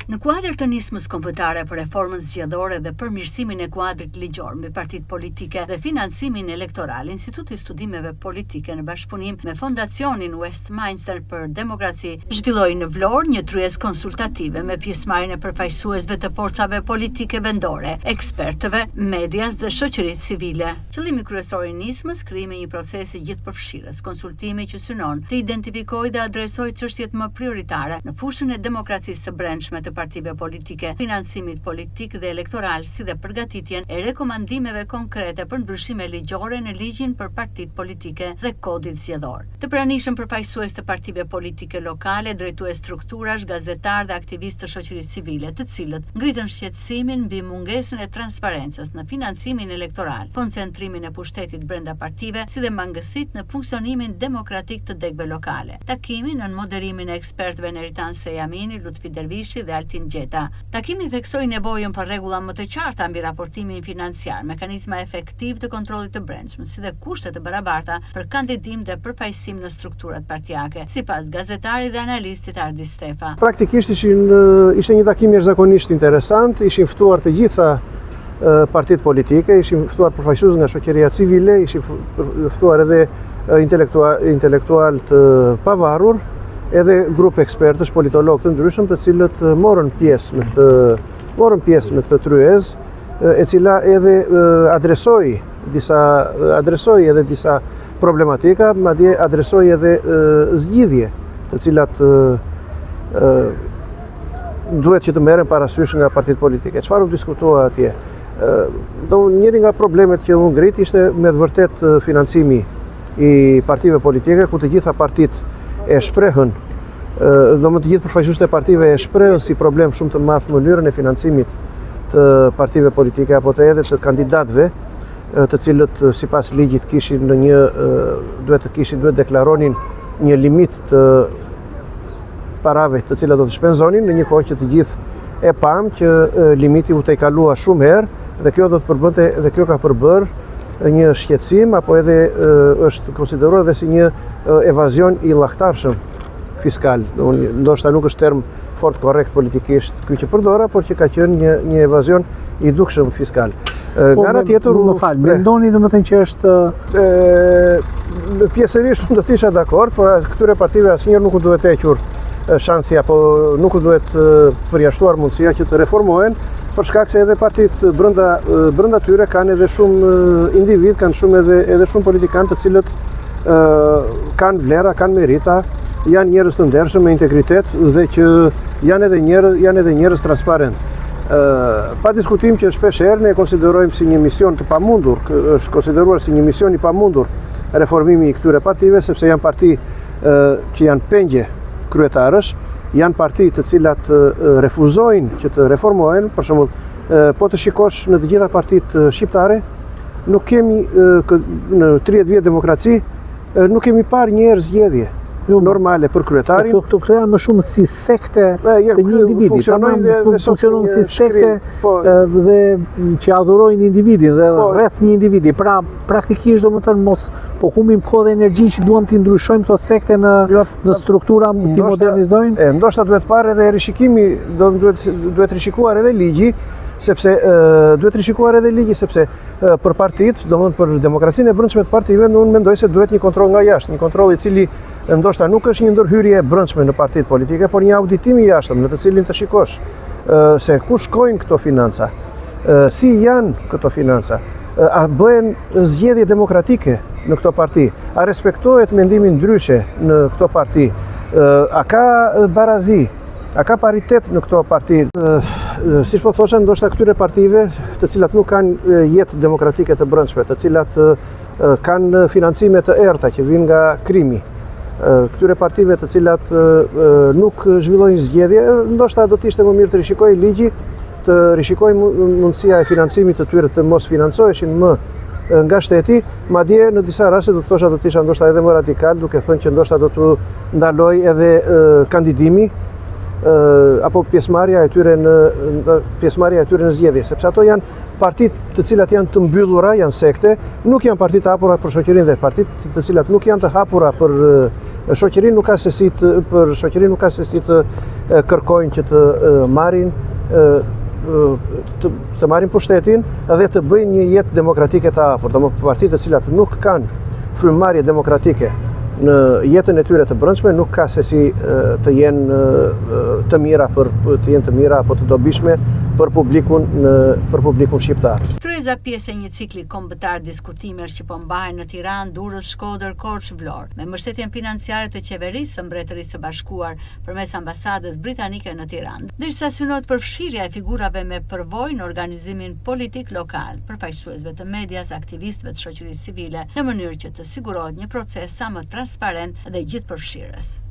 Në kuadër të nismës kombëtare për reformën zgjedhore dhe përmirësimin e kuadrit ligjor mbi partitë politike dhe financimin elektoral, Instituti i Studimeve Politike në bashkëpunim me Fondacionin Westminster për Demokraci zhvilloi në Vlorë një tryezë konsultative me pjesëmarrjen e përfaqësuesve të forcave politike vendore, ekspertëve, medias dhe shoqërisë civile. Qëllimi kryesor i nismës krijimi i një procesi gjithëpërfshirës, konsultimi që synon të identifikojë dhe adresojë çështjet më prioritare në fushën e demokracisë së brendshme të partive politike, financimit politik dhe elektoral, si dhe përgatitjen e rekomandimeve konkrete për ndryshime ligjore në ligjin për partitë politike dhe kodit zgjedhor. Të pranishëm përfaqësues të partive politike lokale, drejtues strukturash, gazetar dhe aktivistë të shoqërisë civile, të cilët ngritën shqetësimin mbi mungesën e transparencës në financimin elektoral, koncentrimin e pushtetit brenda partive, si dhe mangësitë në funksionimin demokratik të degëve lokale. Takimin në moderimin e ekspertëve Neritan Sejamini, Lutfi Dervishi dhe Altin Gjeta. Takimi theksoi nevojën për rregulla më të qarta mbi raportimin financiar, mekanizma efektiv të kontrollit të brendshëm, si dhe kushte të barabarta për kandidim dhe përfaqësim në strukturat partijake, sipas gazetarit dhe analistit Ardi Stefa. Praktikisht ishte një takim jashtëzakonisht interesant, ishin ftuar të gjitha partitë politike, ishin ftuar përfaqësues nga shoqëria civile, ishin ftuar edhe intelektual të pavarur, edhe grup ekspertësh, politologë të ndryshëm, të cilët morën pjesë në këtë tryezë, e cila edhe adresoi edhe disa problematika, madje adresoi edhe zgjidhje, të cilat duhet që të merren parasysh nga partitë politike. Çfarë u diskutua atje? Njëri nga problemet që u ngrit ishte me vërtet financimi i partive politike, ku të gjitha partitë e shprehën, të gjithë përfaqësuesit e partive e shprehën si problem shumë të madh mënyrën e financimit të partive politike apo të edhe të kandidatëve, të cilët sipas ligjit duhet deklaronin një limit të parave të cilat do të shpenzonin, në një kohë që të gjithë e pam që limiti u tejkalua shumë herë dhe kjo do të përbënte dhe kjo ka përbërë një shqetësim apo edhe është konsideruar edhe si një evazion i llahtarshëm fiskal. Ndoshta nuk është term fort korrekt politikisht ky që përdora, por që ka qenë një evazion i dukshëm fiskal. Nga ana tjetër, mendoni domethënë që është pjesërisht do të isha dakord, por këtyre partive asnjëherë nuk u duhet hequr shansi apo nuk u duhet përjashtuar mundësia që të reformohen, për shkak se edhe partitë brenda tyre kanë edhe shumë individ, kanë edhe shumë politikanë të cilët kanë vlera, kanë merita, janë njerëz të ndershëm me integritet dhe që janë edhe njerëz transparent. Pa diskutim që shpesh herë ne konsiderojmë si një mision të pamundur, është konsideruar si një mision i pamundur reformimi i këtyre partive, sepse janë parti që janë pengje kryetarësh, janë parti të cilat refuzojnë që të reformohen. Për shembull, po të shikosh në të gjitha partitë shqiptare, nuk kemi në 30 vjet demokraci, nuk kemi parë një herë zgjedhje normale për kryetarin. Këto janë më shumë si sekte të një individi, funksionojnë si sekte dhe që adhurojnë individin dhe rreth një individi. Pra praktikisht domethënë mos po humbim kohë dhe energji që duam t'i ndryshojmë këto sekte në struktura, t'i modernizojmë. Ndoshta duhet parë edhe rishikimi, duhet rishikuar edhe ligji, sepse për partitë, domethënë për demokracinë e brendshme të partive, unë mendoj se duhet një kontroll nga jashtë, një kontroll i cili ndoshta nuk është një ndërhyrje e brendshme në partitë politike, por një auditim i jashtëm në të cilin të shikosh se ku shkojnë këto financa, si janë këto financa, a bëhen zgjedhje demokratike në këto parti, a respektohet mendimi ndryshe në këto parti, a ka barazi, a ka paritet në këto parti. Siç po thosha, ndoshta këtyre partive të cilat nuk kanë jetë demokratike të brendshme, të cilat kanë financime të errta që vijnë nga krimi, këtyre partive të cilat nuk zhvillojnë zgjedhje, ndoshta do të ishte më mirë të rishikojë ligji, të rishikojë mundësia e financimit të tyre të mos financoheshin më nga shteti, madje në disa raste do të thosha do të isha ndoshta edhe më radikal, duke thënë që ndoshta do të ndaloj edhe kandidimi apo pjesëmarrja e tyre në zgjedhje, sepse ato janë partitë të cilat janë të mbyllura, janë sekte, nuk janë partitë të hapura për shoqërinë dhe partitë të cilat nuk janë të hapura për Shoqërinë nuk ka se si të kërkojnë që të marrin pushtetin dhe të bëjnë një jetë demokratike të hapur. Partitë të cilat nuk kanë frymëmarrje demokratike në jetën e tyre të brendshme nuk ka se si të jenë të mira apo të dobishme për publikun shqiptar. Tryeza pjesë e një cikli kombëtar diskutimesh që po mbahen në Tiranë, Durrës, Shkodër, Korçë, Vlorë, me mbështetjen financiare të qeverisë së Mbretërisë së Bashkuar përmes ambasadës britanike në Tiranë, ndërsa synohet përfshirja e figurave me përvojë në organizimin politik lokal, përfaqësuesve të medias, aktivistëve të shoqërisë civile, në mënyrë që të sigurohet një proces sa më transparent dhe gjithëpërfshirës.